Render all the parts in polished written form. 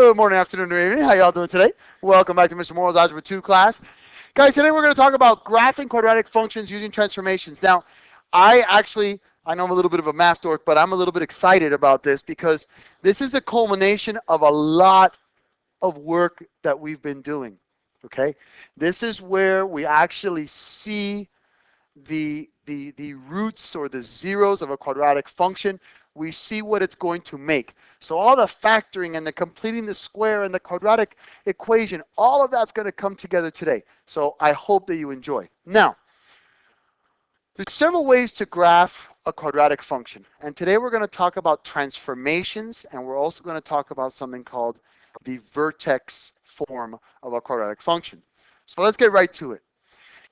Good morning, afternoon, or evening. How y'all doing today? Welcome back to Mr. Morrow's Algebra 2 class. Guys, today we're going to talk about graphing quadratic functions using transformations. Now, I know I'm a little bit of a math dork, but I'm a little bit excited about this because this is the culmination of a lot of work that we've been doing, okay? This is where we actually see the roots or the zeros of a quadratic function. We see what it's going to make. So all the factoring and the completing the square and the quadratic equation, all of that's going to come together today. So I hope that you enjoy. Now, there's several ways to graph a quadratic function. And today we're going to talk about transformations, and we're also going to talk about something called the vertex form of a quadratic function. So let's get right to it.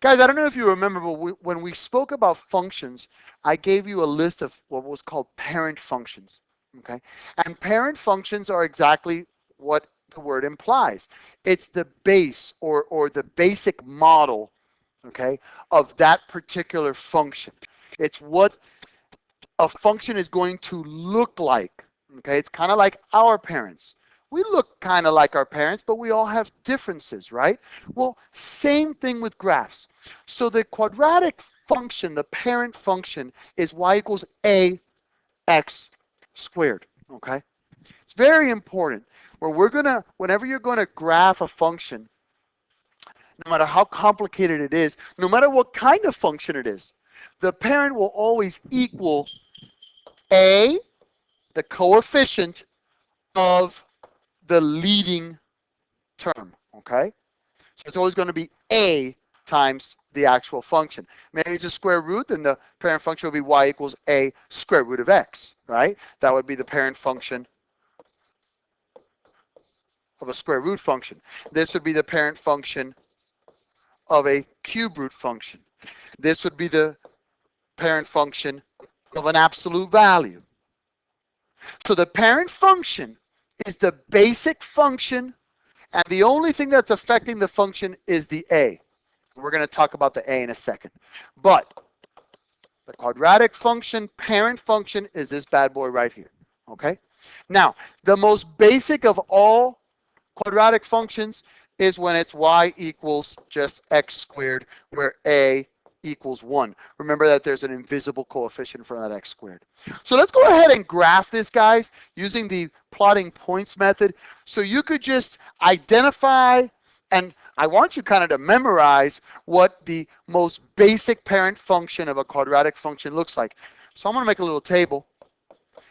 Guys, I don't know if you remember, but when we spoke about functions, I gave you a list of what was called parent functions, okay? And parent functions are exactly what the word implies. It's the base or the basic model, okay, of that particular function. It's what a function is going to look like, okay? It's kind of like our parents. We look kind of like our parents, but we all have differences, right? Well, same thing with graphs. So the quadratic function, the parent function, is y equals ax squared, okay? It's very important. Whenever you're going to graph a function, no matter how complicated it is, no matter what kind of function it is, the parent will always equal a, the coefficient of the leading term, okay? So it's always going to be a times the actual function. Maybe it's a square root, and the parent function will be y equals a square root of x, right? That would be the parent function of a square root function. This would be the parent function of a cube root function. This would be the parent function of an absolute value. So the parent function is the basic function, and the only thing that's affecting the function is the a. We're going to talk about the a in a second. But the quadratic function, parent function, is this bad boy right here, okay? Now, the most basic of all quadratic functions is when it's y equals just x squared, where a equals 1. Remember that there's an invisible coefficient for that x squared. So let's go ahead and graph this, guys, using the plotting points method. So you could just identify, and I want you kind of to memorize what the most basic parent function of a quadratic function looks like. So I'm going to make a little table,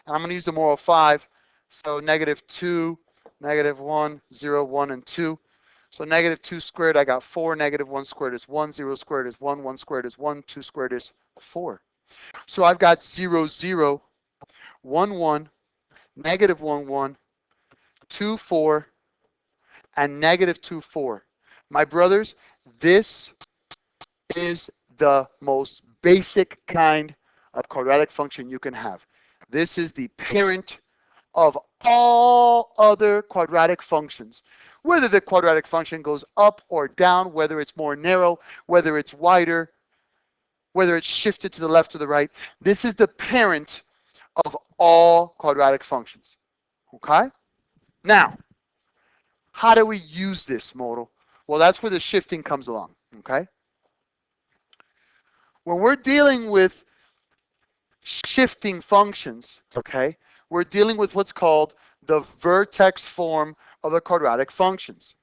and I'm going to use the moral 5. So -2, -1, 0, 1, and 2. So -2 squared, I got 4. -1 squared is 1. 0 squared is 1. 1 squared is 1. 2 squared is 4. So I've got 0, 0, 1, 1, -1, 1, 2, 4, and -2, 4. My brothers, this is the most basic kind of quadratic function you can have. This is the parent of all other quadratic functions. Whether the quadratic function goes up or down, whether it's more narrow, whether it's wider, whether it's shifted to the left or the right, this is the parent of all quadratic functions, okay? Now, how do we use this model? Well, that's where the shifting comes along, okay? When we're dealing with shifting functions, okay, we're dealing with what's called the vertex form of the quadratic functions.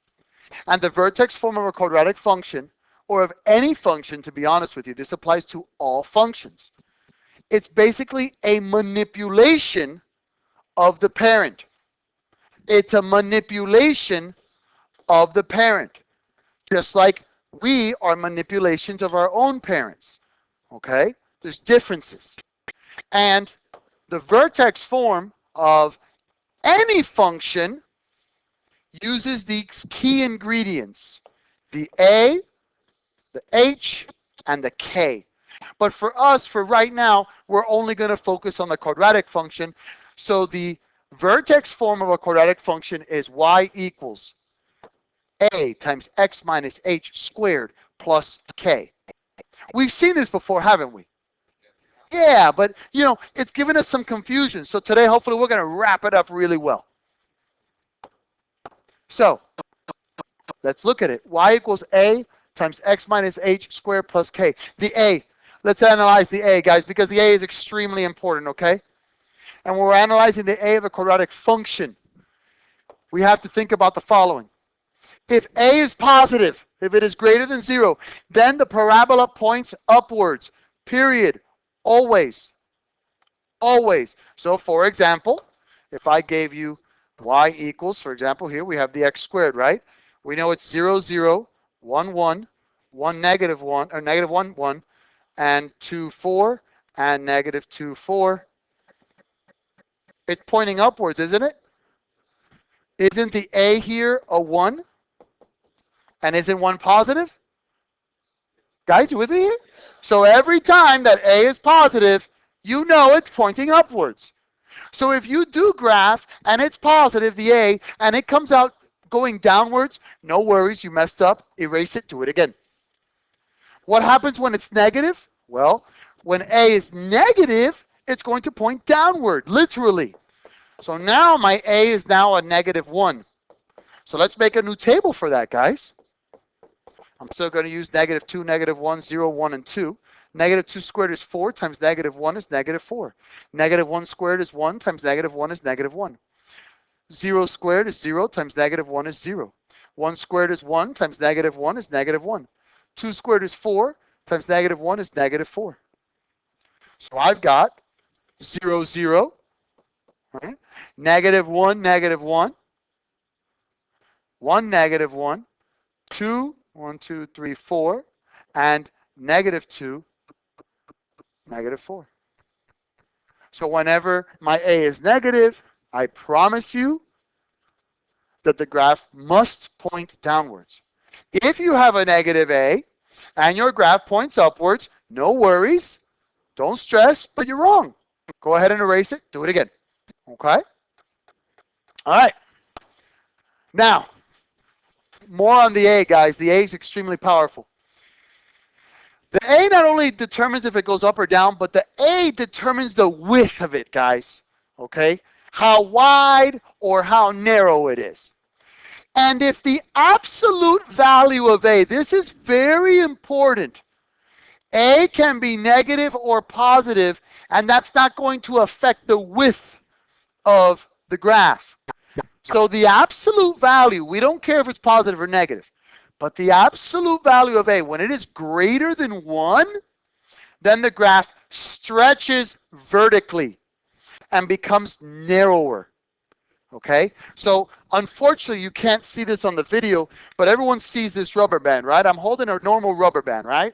And the vertex form of a quadratic function, or of any function, to be honest with you, this applies to all functions. It's basically a manipulation of the parent. It's a manipulation of the parent, just like we are manipulations of our own parents, okay? There's differences. And the vertex form of any function uses these key ingredients, the a, the h, and the k. But for us, for right now, we're only going to focus on the quadratic function. So the vertex form of a quadratic function is y equals a times x minus h squared plus k. We've seen this before, haven't we? Yeah, but, you know, it's given us some confusion. So today, hopefully, we're going to wrap it up really well. So let's look at it. Y equals A times X minus H squared plus K. The A. Let's analyze the A, guys, because the A is extremely important, okay? And when we're analyzing the A of a quadratic function, we have to think about the following. If A is positive, if it is greater than 0, then the parabola points upwards, period, always, always. So for example, if I gave you y equals, for example, here we have the x squared, right? We know it's 0, 0, 1, 1, 1, negative 1, or negative 1, 1, and 2, 4, and negative 2, 4. It's pointing upwards, isn't it? Isn't the A here a 1? And isn't 1 positive? Guys, you with me here? So every time that A is positive, you know it's pointing upwards. So if you do graph and it's positive, the A, and it comes out going downwards, no worries, you messed up, erase it, do it again. What happens when it's negative? Well, when A is negative, it's going to point downward, literally. So now my A is now a negative 1. So let's make a new table for that, guys. I'm still going to use negative 2, negative 1, 0, 1, and 2. Negative 2 squared is 4 times negative 1 is negative 4. Negative 1 squared is 1 times negative 1 is negative 1. 0 squared is 0 times negative 1 is 0. 1 squared is 1 times negative 1 is negative 1. 2 squared is 4 times negative 1 is negative 4. So I've got 0, 0, right? Negative 1, negative 1. 1, negative 1. 2, 1, 2, 3, 4. And negative 2, negative 4. So whenever my A is negative, I promise you that the graph must point downwards. If you have a negative A and your graph points upwards, no worries. Don't stress, but you're wrong. Go ahead and erase it. Do it again. Okay? All right. Now, more on the A, guys. The A is extremely powerful. The A not only determines if it goes up or down, but the A determines the width of it, guys. Okay? How wide or how narrow it is. And if the absolute value of A, this is very important. A can be negative or positive, and that's not going to affect the width of the graph. So the absolute value, we don't care if it's positive or negative, but the absolute value of A, when it is greater than 1, then the graph stretches vertically and becomes narrower. Okay? So unfortunately, you can't see this on the video, but everyone sees this rubber band, right? I'm holding a normal rubber band, right?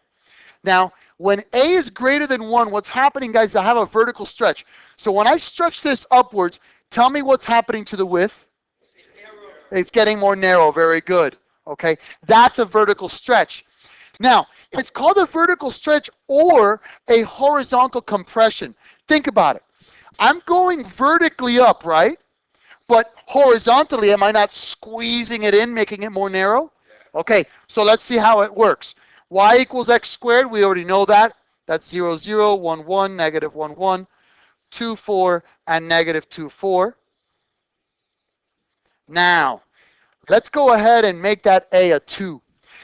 Now, when A is greater than 1, what's happening, guys, is I have a vertical stretch. So when I stretch this upwards, tell me what's happening to the width. It's getting more narrow. Very good. Okay? That's a vertical stretch. Now, it's called a vertical stretch or a horizontal compression. Think about it. I'm going vertically up, right? But horizontally, am I not squeezing it in, making it more narrow? Okay, so let's see how it works. Y equals x squared, we already know that. That's 0, 0, 1, 1, negative 1, 1, 2, 4, and negative 2, 4. Now, let's go ahead and make that A a 2.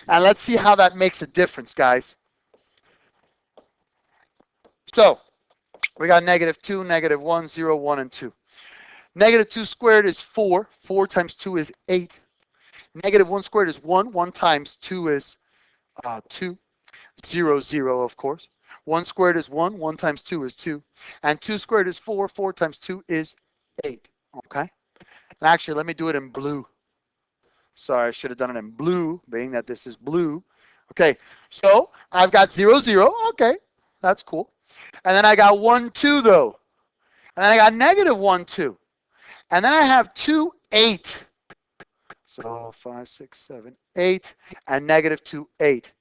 And let's see how that makes a difference, guys. So, we got negative 2, negative 1, 0, 1, and 2. Negative 2 squared is 4. 4 times 2 is 8. Negative 1 squared is 1. 1 times 2 is 2. 0, 0, of course. 1 squared is 1. 1 times 2 is 2. And 2 squared is 4. 4 times 2 is 8. Okay? And actually, let me do it in blue. Sorry, I should have done it in blue, being that this is blue. Okay, so I've got 0, 0. Okay, that's cool. And then I got 1, 2, though. And then I got negative 1, 2. And then I have 2, 8. So 5, 6, 7, 8. And negative 2, 8.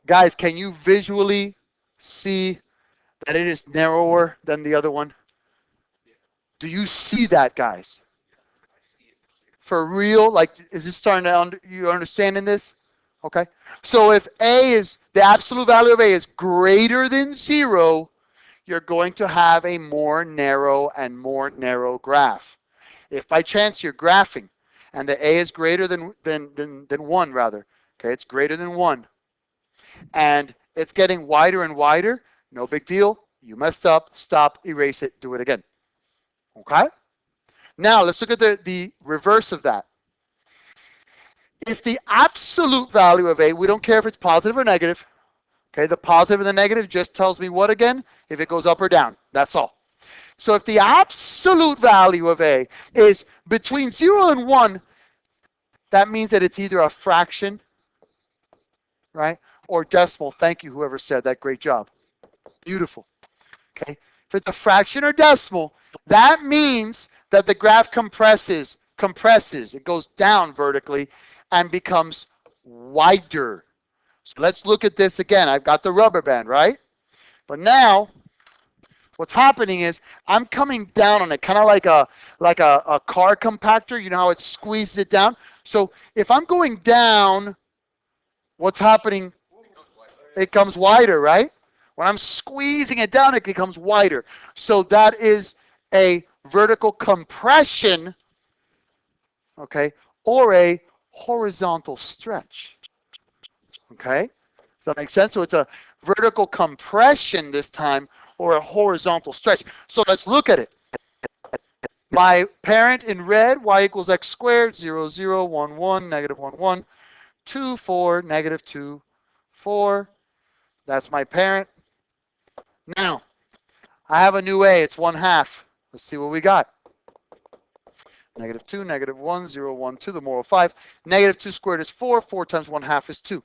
Guys, can you visually see that it is narrower than the other one? Do you see that, guys? For real? Like, is this starting to, you understanding this? Okay. So if A is, the absolute value of A is greater than 0, you're going to have a more narrow and more narrow graph. If by chance you're graphing and the A is greater than 1 rather. Okay, it's greater than 1. And it's getting wider and wider. No big deal. You messed up. Stop, erase it, do it again. Okay? Now, let's look at the reverse of that. If the absolute value of A, we don't care if it's positive or negative. Okay, the positive and the negative just tells me what again? If it goes up or down. That's all. So if the absolute value of A is between 0 and 1, that means that it's either a fraction, right, or decimal. Thank you, whoever said that. Great job. Beautiful. Okay, if it's a fraction or decimal, that means that the graph compresses. It goes down vertically and becomes wider. So let's look at this again. I've got the rubber band, right? But now, what's happening is I'm coming down on it, kind of like a car compactor. You know how it squeezes it down? So if I'm going down, what's happening? It comes wider, right? When I'm squeezing it down, it becomes wider. So that is a vertical compression, okay, or a horizontal stretch. Okay? Does that make sense? So it's a vertical compression this time, or a horizontal stretch. So let's look at it. My parent in red, y equals x squared, 0, 0, 1, 1, negative 1, 1, 2, 4, negative 2, 4. That's my parent. Now, I have a new a. It's 1/2. Let's see what we got. Negative 2, negative 1, 0, 1, 2, the moral 5. Negative 2 squared is 4. 4 times 1/2 is 2.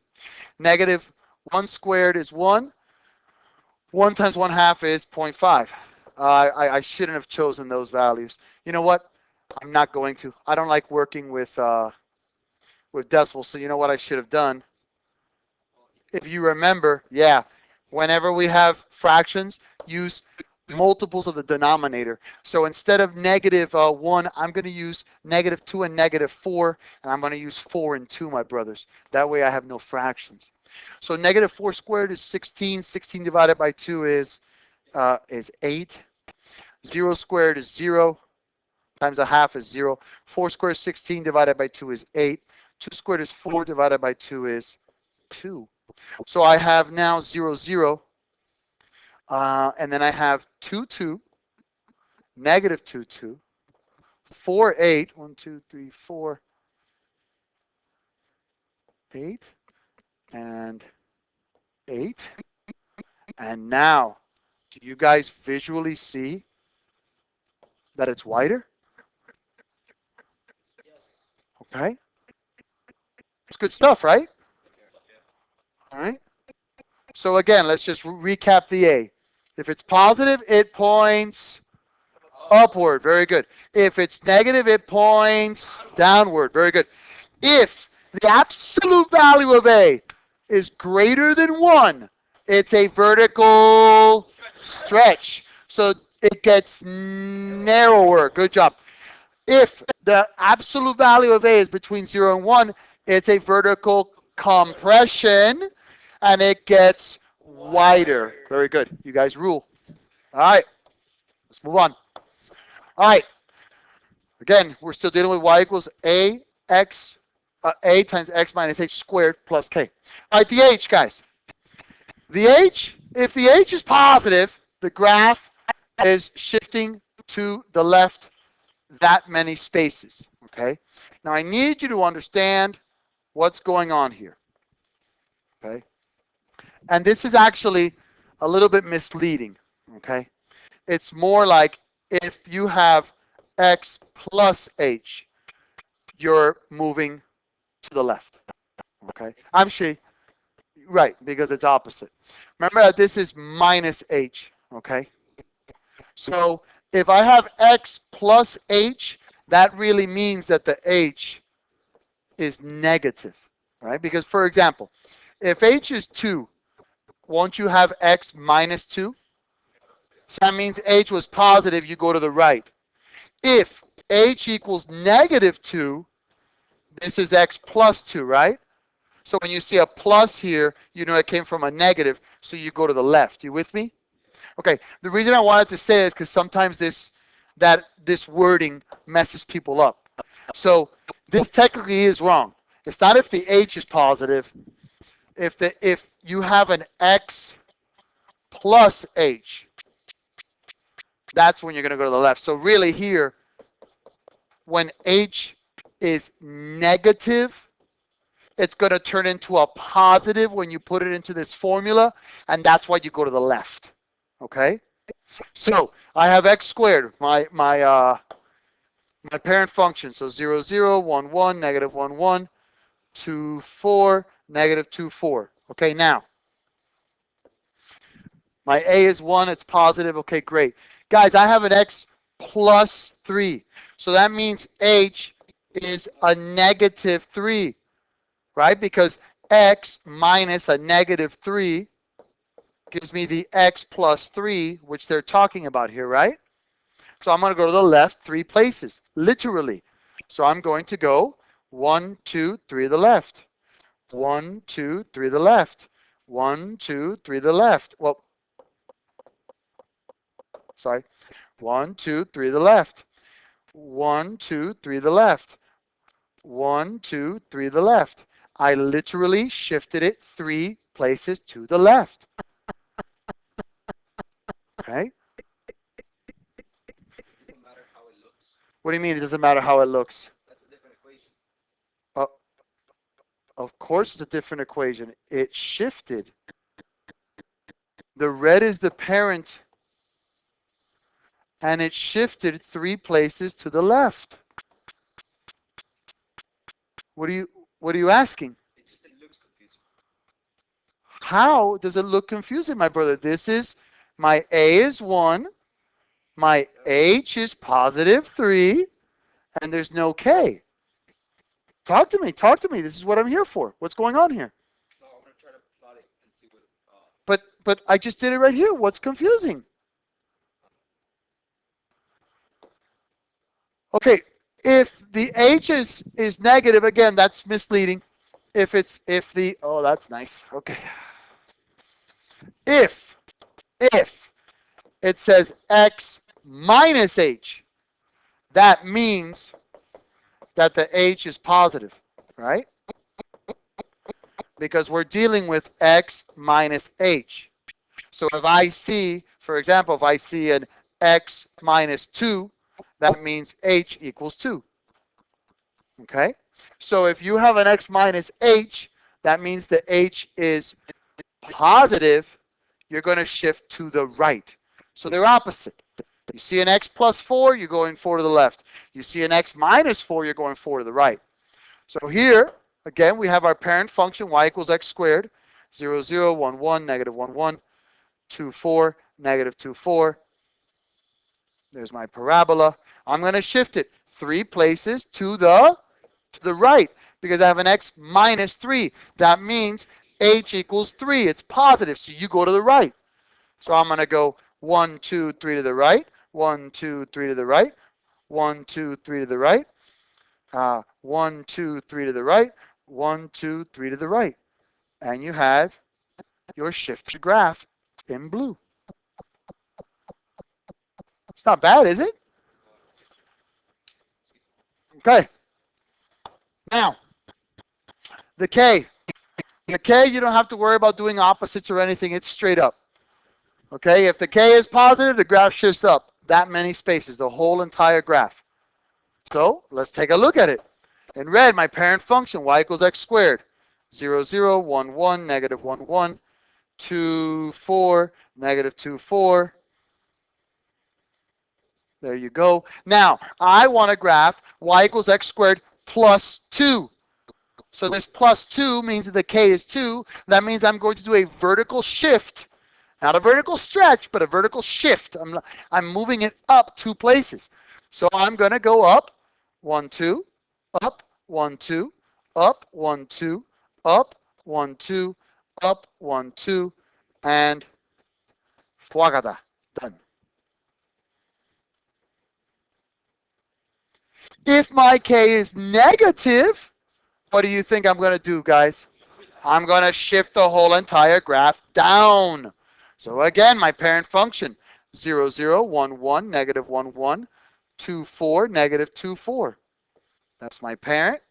Negative 1 squared is 1. 1 times 1/2 is 0.5. I shouldn't have chosen those values. You know what? I'm not going to. I don't like working with decimals, so you know what I should have done? If you remember, yeah, whenever we have fractions, use multiples of the denominator. So instead of negative 1, I'm going to use negative 2 and negative 4, and I'm going to use 4 and 2, my brothers. That way I have no fractions. So negative 4 squared is 16. 16 divided by 2 is 8. 0 squared is 0 times 1/2 is 0. 4 squared is 16 divided by 2 is 8. 2 squared is 4 divided by 2 is 2. So I have now 0, 0. And then I have 2, 2, negative 2, 2, 4, 8, 1, 2, 3, 4, 8, and 8. And now, do you guys visually see that it's wider? Yes. Okay. It's good stuff, right? All right. So again, let's just recap the A. If it's positive, it points upward. Very good. If it's negative, it points downward. Very good. If the absolute value of A is greater than 1, it's a vertical stretch. So it gets narrower. Good job. If the absolute value of A is between 0 and 1, it's a vertical compression, and it gets wider. Very good. You guys rule. All right. Let's move on. All right. Again, we're still dealing with y equals a times x minus h squared plus k. All right, the h, guys. The h, if the h is positive, the graph is shifting to the left that many spaces. Okay. Now I need you to understand what's going on here. Okay. And this is actually a little bit misleading. Okay. It's more like if you have x plus h, you're moving to the left. Okay. Actually, right, because it's opposite. Remember that this is minus h. Okay. So if I have x plus h, that really means that the h is negative, right? Because, for example, if h is 2, won't you have x minus 2? So that means h was positive, you go to the right. If h equals negative 2, this is x plus 2, right? So when you see a plus here, you know it came from a negative, so you go to the left. You with me? Okay, the reason I wanted to say it is because sometimes this wording messes people up. So This technically is wrong. It's not if the h is positive. If you have an x plus h, that's when you're going to go to the left. So really here, when h is negative, it's going to turn into a positive when you put it into this formula, and that's why you go to the left. Okay? So I have x squared, my parent function. So 0, 0, 1, 1, negative 1, 1, 2, 4, negative 2, 4. Okay, now my a is 1, it's positive. Okay, great. Guys, I have an x plus 3. So that means h is a negative 3, right? Because x minus a negative 3 gives me the x plus 3, which they're talking about here, right? So I'm going to go to the left 3 places, literally. So I'm going to go 1, 2, 3 to the left. 1, 2, 3 to the left. 1, 2, 3 to the left. Well, sorry. 1, 2, 3 to the left. 1, 2, 3 to the left. 1, 2, 3 to the left. I literally shifted it 3 places to the left. Okay? Doesn't matter how it looks. What do you mean it doesn't matter how it looks? That's a different equation. Uh, of course it's a different equation. It shifted. The red is the parent, and it shifted 3 places to the left. What are you asking? It looks confusing. How does it look confusing, my brother? This is, my a is 1, my h is positive 3, and there's no k. Talk to me. This is what I'm here for. What's going on here? No, I'm gonna try to plot it and see what. But I just did it right here. What's confusing? Okay, if the h is negative, again, that's misleading. If the, oh, that's nice. Okay. If it says x minus h, that means that the h is positive, right? Because we're dealing with x minus h. So if I see, for example, if I see an x minus 2, that means h equals 2. Okay? So if you have an x minus h, that means the h is positive. You're going to shift to the right. So they're opposite. You see an x plus 4, you're going 4 to the left. You see an x minus 4, you're going 4 to the right. So here, again, we have our parent function, y equals x squared, 0, 0, 1, 1, negative 1, 1, 2, 4, negative 2, 4. There's my parabola. I'm going to shift it 3 places to the right because I have an x minus 3. That means h equals 3. It's positive, so you go to the right. So I'm going to go 1, 2, 3 to the right, 1, 2, 3 to the right, 1, 2, 3 to the right, 1, 2, 3 to the right, 1, 2, 3 to the right. And you have your shifted graph in blue. It's not bad, is it? Okay. Now, the K. The K, you don't have to worry about doing opposites or anything. It's straight up. Okay, if the K is positive, the graph shifts up that many spaces, the whole entire graph. So let's take a look at it. In red, my parent function, y equals x squared. 0, 0, 1, 1, negative 1, 1, 2, 4, negative 2, 4. There you go. Now, I want to graph y equals x squared plus 2. So this plus 2 means that the k is 2. That means I'm going to do a vertical shift. Not a vertical stretch, but a vertical shift. I'm moving it up 2 places. So I'm going to go up, 1, 2, up, 1, 2, up, 1, 2, up, 1, 2, up, 1, 2, and fuagada, done. If my k is negative, what do you think I'm going to do, guys? I'm going to shift the whole entire graph down. So again, my parent function, 0, 0, 1, 1, negative 1, 1, 2, 4, negative 2, 4. That's my parent.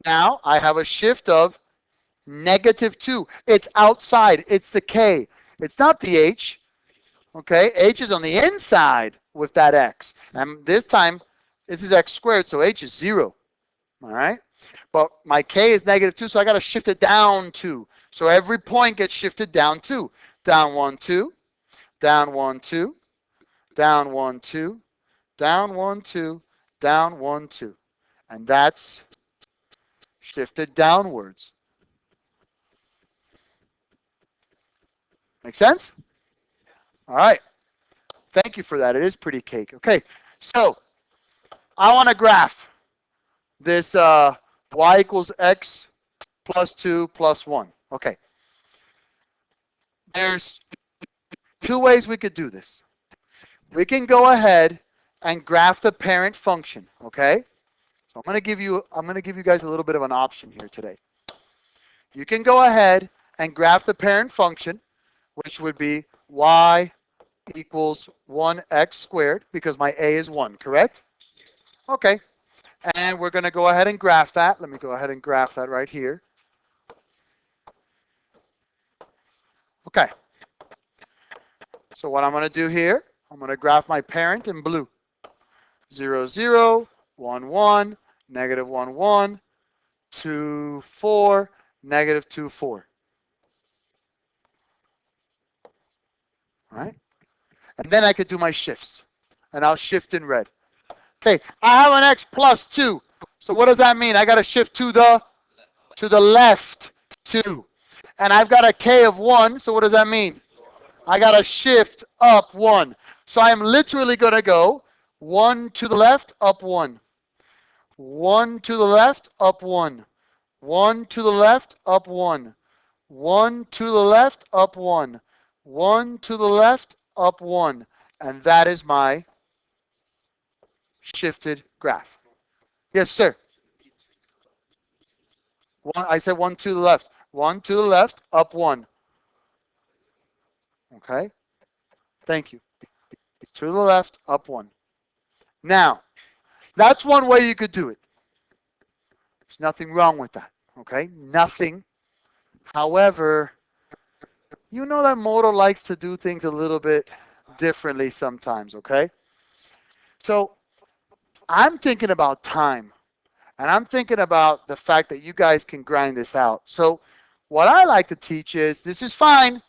Now I have a shift of -2. It's outside. It's the k. It's not the h. Okay, h is on the inside with that x. And this time, this is x squared, so h is 0. All right? But my k is -2, so I got to shift it down 2. So every point gets shifted down 2. Down 1, 2. Down 1, 2. Down 1, 2. Down 1, 2. Down 1, 2. And that's shifted downwards. Make sense? All right. Thank you for that. It is pretty cake. Okay. So I want to graph this y equals x plus 2 plus 1. Okay. There's two ways we could do this. We can go ahead and graph the parent function. Okay. So I'm going to give you guys a little bit of an option here today. You can go ahead and graph the parent function, which would be y equals 1x squared, because my a is 1, correct? Okay. And we're going to go ahead and graph that. Let me go ahead and graph that right here. Okay. So what I'm going to do here, I'm going to graph my parent in blue. 0, 0, 1, 1, negative 1, 1, 2, 4, negative 2, 4. All right? And then I could do my shifts. And I'll shift in red. Okay, I have an x plus 2. So what does that mean? I got to shift to the left 2. And I've got a k of 1. So what does that mean? I got to shift up 1. So I'm literally going to go 1 to the left, up 1. 1 to the left, up 1. 1 to the left, up 1. 1 to the left, up 1. 1 to the left, up 1. And that is my shifted graph. Yes, sir. I said 1 to the left. 1 to the left, up 1. Okay. Thank you. To the left, up 1. Now, that's one way you could do it. There's nothing wrong with that. Okay? Nothing. However, you know that Moto likes to do things a little bit differently sometimes, okay? So I'm thinking about time. And I'm thinking about the fact that you guys can grind this out. So what I like to teach is, this is fine.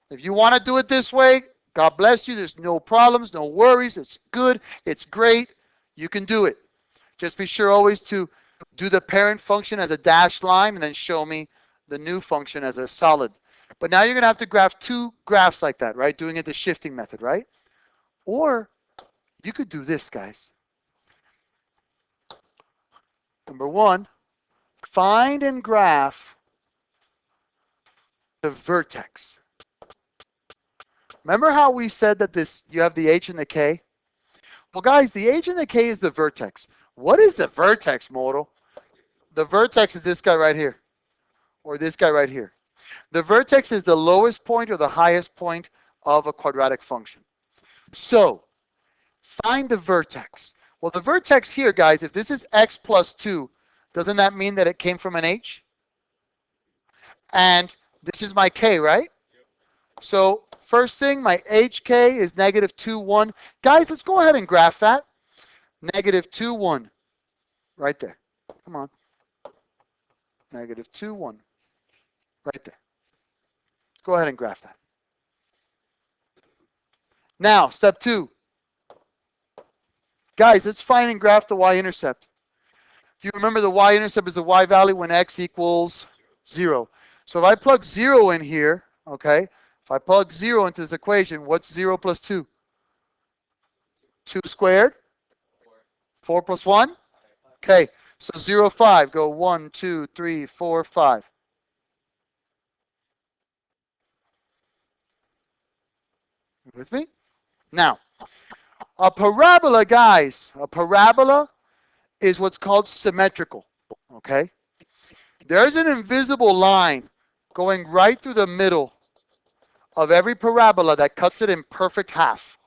If you want to do it this way, God bless you. There's no problems, no worries. It's good. It's great. You can do it. Just be sure always to do the parent function as a dashed line and then show me the new function as a solid. But now you're going to have to graph two graphs like that, right? Doing it the shifting method, right? Or you could do this, guys. Number one, find and graph the vertex. Remember how we said that you have the h and the k? Well, guys, the h and the k is the vertex. What is the vertex, Moto? The vertex is this guy right here, or this guy right here. The vertex is the lowest point or the highest point of a quadratic function. So, find the vertex. Well, the vertex here, guys, if this is x plus 2, doesn't that mean that it came from an h? And this is my k, right? So, first thing, my hk is negative 2, 1. Guys, let's go ahead and graph that. Negative 2, 1. Right there. Come on. Negative 2, 1. Right there. Let's go ahead and graph that. Now, step 2. Guys, let's find and graph the y-intercept. If you remember, the y-intercept is the y-value when x equals 0. So if I plug 0 in here, okay, if I plug 0 into this equation, what's 0 plus 2? 2 squared? 4 plus 1? Okay, so 0, 5. Go 1, 2, 3, 4, 5. With me? Now, a parabola, guys, a parabola is what's called symmetrical, okay? There's an invisible line going right through the middle of every parabola that cuts it in perfect half.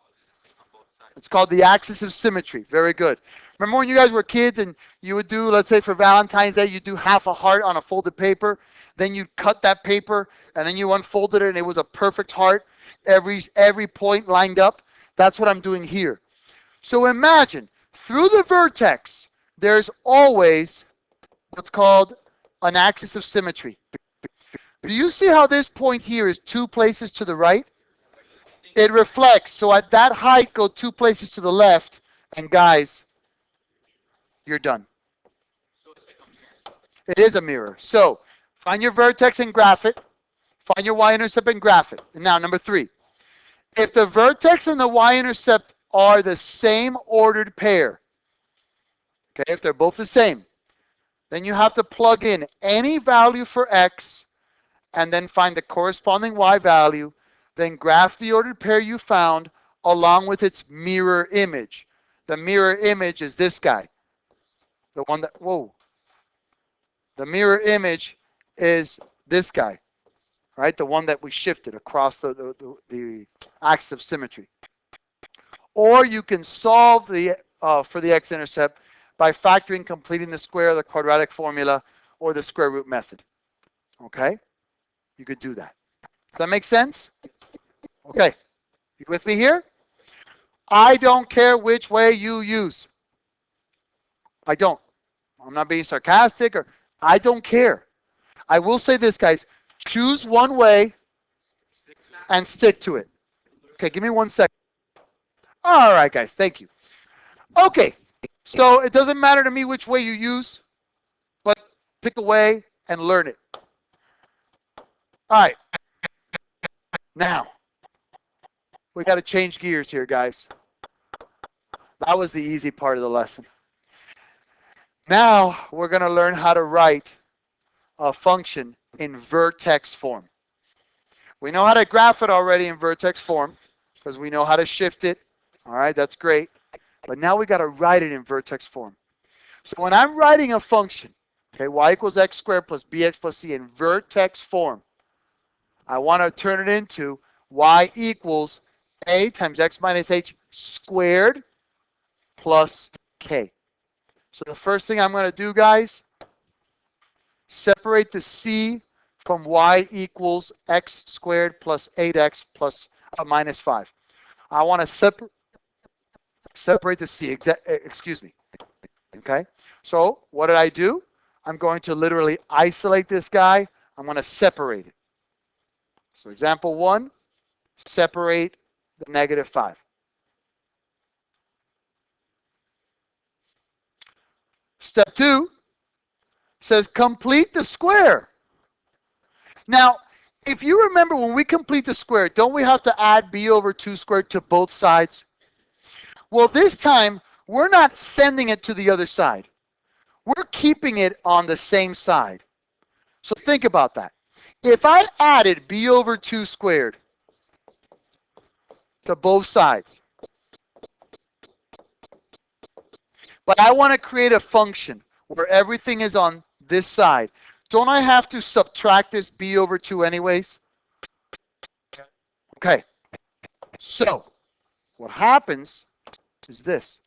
It's called the axis of symmetry. Very good. Remember when you guys were kids and you would do, let's say for Valentine's Day, you do half a heart on a folded paper, then you cut that paper and then you unfolded it and it was a perfect heart, every point lined up. That's what I'm doing here. So imagine through the vertex, there's always what's called an axis of symmetry. Do you see how this point here is 2 places to the right? It reflects. So at that height, go 2 places to the left. And guys, you're done. It is a mirror. So find your vertex and graph it. Find your y-intercept and graph it. And now, number 3. If the vertex and the y-intercept are the same ordered pair, okay, if they're both the same, then you have to plug in any value for x and then find the corresponding y value, then graph the ordered pair you found along with its mirror image. The mirror image is this guy. The one that, whoa. The mirror image is this guy, right? The one that we shifted across the axis of symmetry. Or you can solve for the x-intercept by factoring, completing the square of the quadratic formula or the square root method. Okay? You could do that. Does that make sense? Okay. You with me here? I don't care which way you use. I don't. I'm not being sarcastic or I don't care. I will say this, guys. Choose one way and stick to it. Okay, give me 1 second. All right, guys. Thank you. Okay. So it doesn't matter to me which way you use, but pick a way and learn it. All right. Now, we got to change gears here, guys. That was the easy part of the lesson. Now, we're going to learn how to write a function in vertex form. We know how to graph it already in vertex form because we know how to shift it. All right, that's great. But now we got to write it in vertex form. So when I'm writing a function, okay, y equals x squared plus bx plus c in vertex form, I want to turn it into y equals a times x minus h squared plus k. So the first thing I'm going to do, guys, separate the c from y equals x squared plus 8x plus minus 5. I want to separate the c, excuse me. Okay? So what did I do? I'm going to literally isolate this guy. I'm going to separate it. So example 1, separate the negative 5. Step 2 says complete the square. Now, if you remember when we complete the square, don't we have to add b over 2 squared to both sides? Well, this time, we're not sending it to the other side. We're keeping it on the same side. So think about that. If I added b over 2 squared to both sides, but I want to create a function where everything is on this side, don't I have to subtract this b over 2 anyways? Okay. So what happens is this.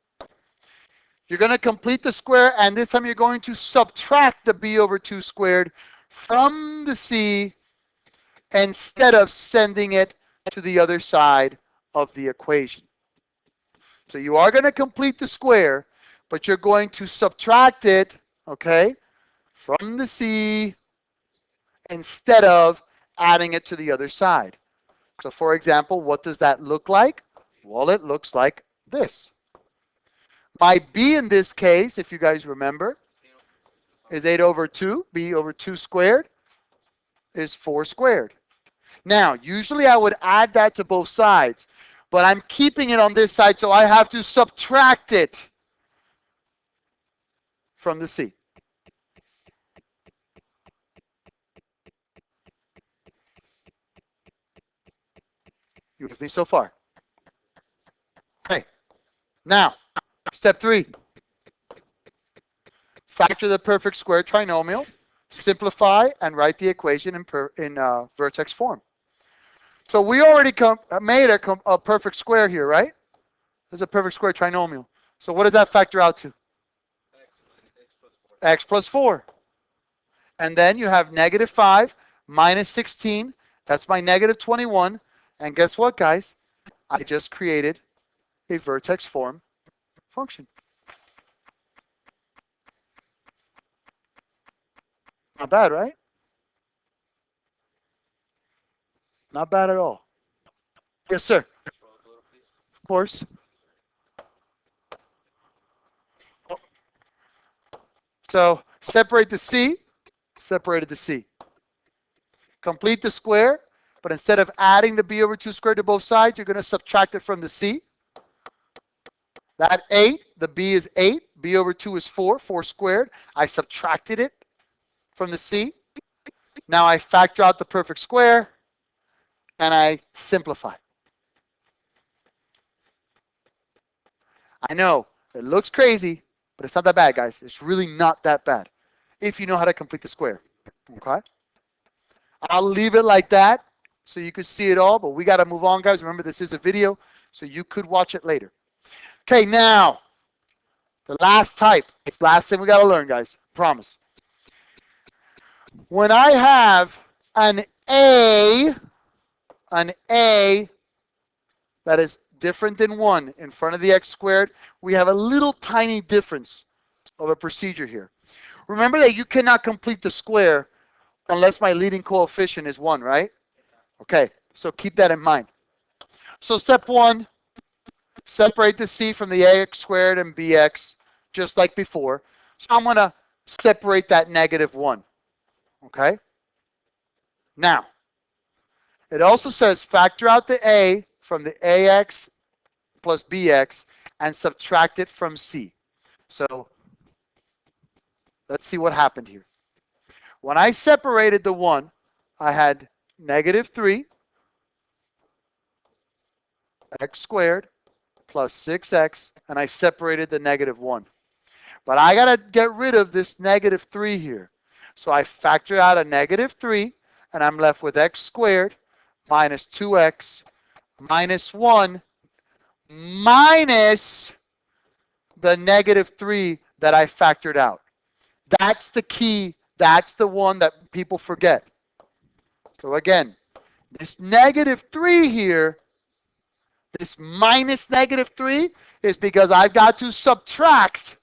You're going to complete the square, and this time you're going to subtract the b over 2 squared from the c instead of sending it to the other side of the equation. So you are going to complete the square, but you're going to subtract it, okay, from the c instead of adding it to the other side. So for example, what does that look like? Well, it looks like this. My b in this case, if you guys remember, is 8 over 2. b over 2 squared is 4 squared. Now, usually I would add that to both sides, but I'm keeping it on this side, so I have to subtract it from the c. You with me so far? Okay. Now, step 3. Factor the perfect square trinomial, simplify, and write the equation in vertex form. So we already made a perfect square here, right? This is a perfect square trinomial. So what does that factor out to? X minus X plus 4. X plus 4. And then you have negative 5 minus 16. That's my negative 21. And guess what, guys? I just created a vertex form function. Not bad, right? Not bad at all. Yes, sir. Control a little, please. Of course. So separate the C, separated the C. Complete the square, but instead of adding the b over 2 squared to both sides, you're going to subtract it from the C. That 8, the b is 8, b over 2 is 4, 4 squared. I subtracted it from the C. Now I factor out the perfect square, and I simplify. I know, it looks crazy, but it's not that bad, guys. It's really not that bad if you know how to complete the square. Okay? I'll leave it like that so you can see it all, but we got to move on, guys. Remember, this is a video, so you could watch it later. Okay, now, the last type. It's the last thing we got to learn, guys. Promise. When I have an A that is different than 1 in front of the x squared, we have a little tiny difference of a procedure here. Remember that you cannot complete the square unless my leading coefficient is 1, right? Okay, so keep that in mind. So step 1, separate the c from the ax squared and bx, just like before. So I'm going to separate that negative 1. Okay? Now, it also says factor out the a from the ax plus bx and subtract it from c. So let's see what happened here. When I separated the 1, I had negative 3 x squared plus 6x, and I separated the negative 1. But I got to get rid of this negative 3 here. So I factor out a negative 3, and I'm left with x squared minus 2x minus 1 minus the negative 3 that I factored out. That's the key. That's the one that people forget. So again, this negative 3 here, this minus negative 3, is because I've got to subtract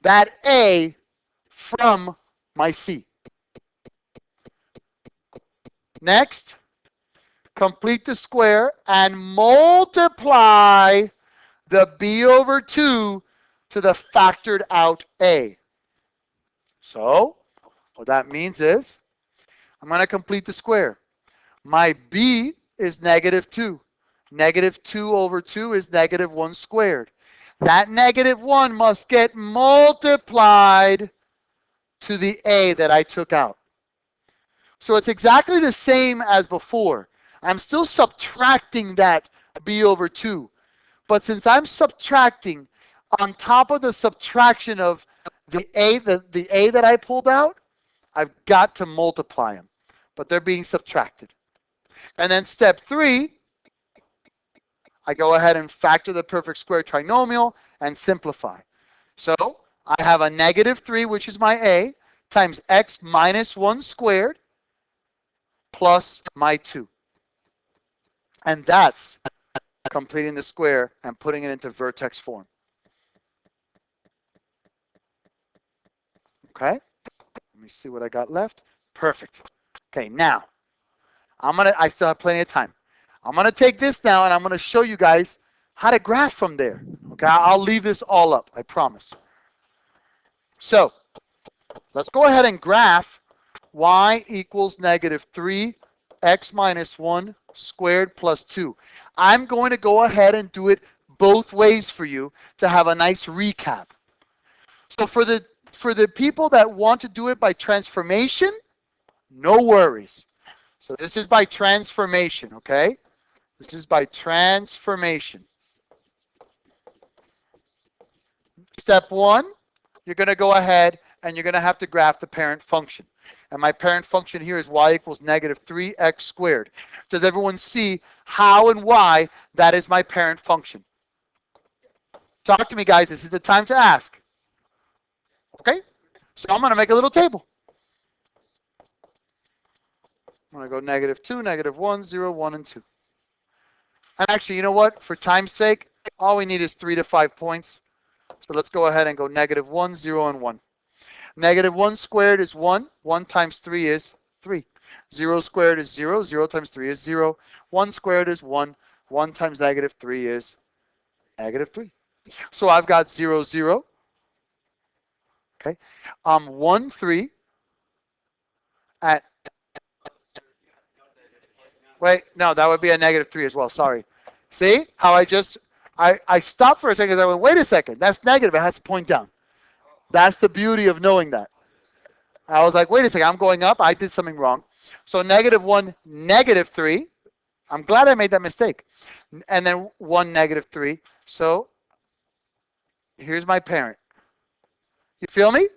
that a from my c. Next, complete the square and multiply the b over 2 to the factored out a. So, what that means is, I'm going to complete the square. My b is negative 2. Negative 2 over 2 is negative 1 squared. That negative 1 must get multiplied to the a that I took out. So it's exactly the same as before. I'm still subtracting that b over 2. But since I'm subtracting on top of the subtraction of the a that I pulled out, I've got to multiply them. But they're being subtracted. And then step 3, I go ahead and factor the perfect square trinomial and simplify. So I have a negative 3, which is my a, times x minus 1 squared plus my 2. And that's completing the square and putting it into vertex form. Okay? Let me see what I got left. Perfect. Okay, now, I still have plenty of time. I'm going to take this now and I'm going to show you guys how to graph from there. Okay, I'll leave this all up, I promise. So, let's go ahead and graph y equals negative 3 x minus 1 squared plus 2. I'm going to go ahead and do it both ways for you to have a nice recap. So for the people that want to do it by transformation, no worries. So this is by transformation, okay? This is by transformation. Step 1, you're going to go ahead and you're going to have to graph the parent function. And my parent function here is y equals negative 3x squared. Does everyone see how and why that is my parent function? Talk to me, guys. This is the time to ask. Okay? So I'm going to make a little table. I'm going to go negative 2, negative 1, 0, 1, and 2. And actually, you know what? For time's sake, all we need is 3 to 5 points. So let's go ahead and go negative 1, 0, and 1. Negative 1 squared is 1. 1 times 3 is 3. 0 squared is 0. 0 times 3 is 0. 1 squared is 1. 1 times negative 3 is negative 3. So I've got 0, 0. Okay. 1, 3. At Wait, no, that would be a negative 3 as well. Sorry. See how I stopped for a second because I went, wait a second, that's negative. It has to point down. That's the beauty of knowing that. I was like, wait a second, I'm going up. I did something wrong. So negative 1, negative 3. I'm glad I made that mistake. And then 1, negative 3. So here's my parent. You feel me?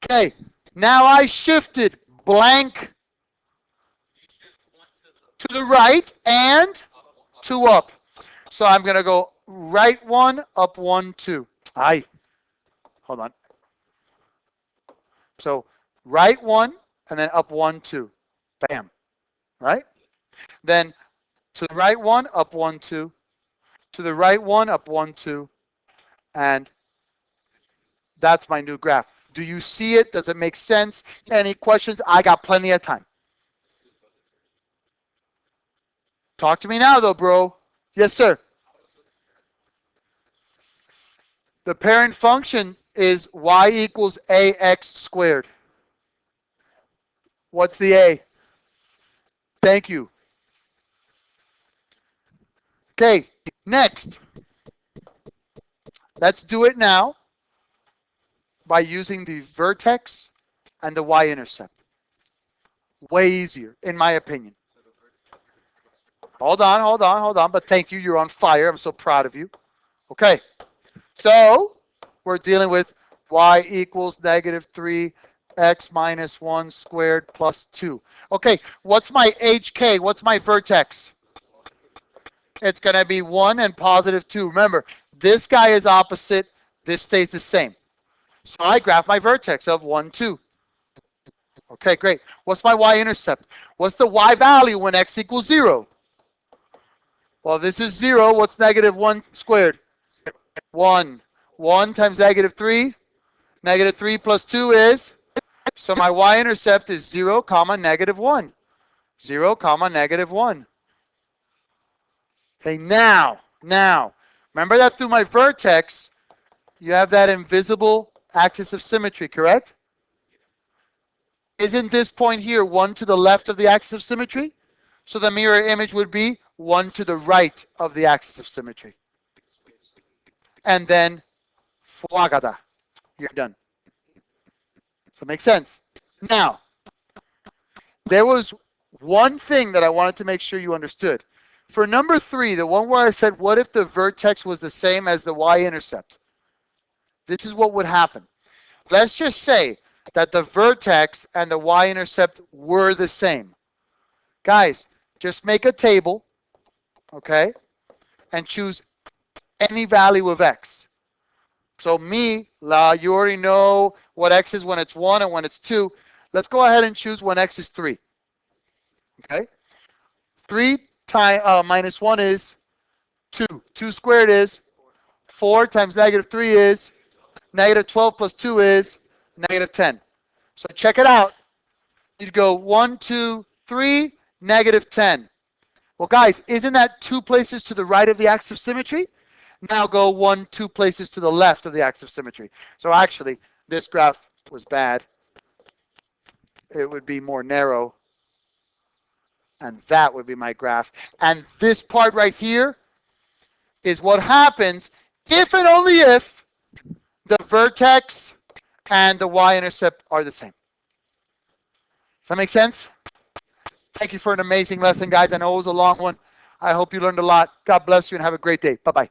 Okay, now I shifted blank to the right and 2 up. So I'm going to go right 1, up 1, 2. Hold on. So right 1 and then up 1, 2. Bam. Right? Then to the right 1, up 1, 2. To the right 1, up 1, 2. And that's my new graph. Do you see it? Does it make sense? Any questions? I got plenty of time. Talk to me now, though, bro. Yes, sir. The parent function is y equals ax squared. What's the a? Thank you. Okay, next. Let's do it now by using the vertex and the y-intercept. Way easier, in my opinion. Hold on. But thank you. You're on fire. I'm so proud of you. Okay. So we're dealing with y equals negative 3x minus 1 squared plus 2. Okay. What's my HK? What's my vertex? It's going to be 1 and positive 2. Remember, this guy is opposite. This stays the same. So I graph my vertex of 1, 2. Okay, great. What's my y-intercept? What's the y value when x equals 0? Well, this is 0. What's negative 1 squared? 1. 1 times negative 3. Negative 3 plus 2 is? So my y-intercept is 0, comma, negative 1. 0, comma, negative 1. Okay, now, remember that through my vertex, you have that invisible axis of symmetry, correct? Isn't this point here 1 to the left of the axis of symmetry? So the mirror image would be 1 to the right of the axis of symmetry. And then, fuagada, you're done. Does that make sense? Now, there was one thing that I wanted to make sure you understood. For number 3, the one where I said, what if the vertex was the same as the y-intercept? This is what would happen. Let's just say that the vertex and the y-intercept were the same. Guys, just make a table, okay, and choose any value of x. So you already know what x is when it's 1 and when it's 2. Let's go ahead and choose when x is 3. Okay? 3 minus 1 is 2. 2 squared is 4 times negative 3 is negative 12 plus 2 is negative 10. So check it out. You'd go 1, 2, 3, negative 10. Well, guys, isn't that 2 places to the right of the axis of symmetry? Now go 1, 2 places to the left of the axis of symmetry. So actually, this graph was bad. It would be more narrow. And that would be my graph. And this part right here is what happens if and only if the vertex and the y-intercept are the same. Does that make sense? Thank you for an amazing lesson, guys. I know it was a long one. I hope you learned a lot. God bless you and have a great day. Bye-bye.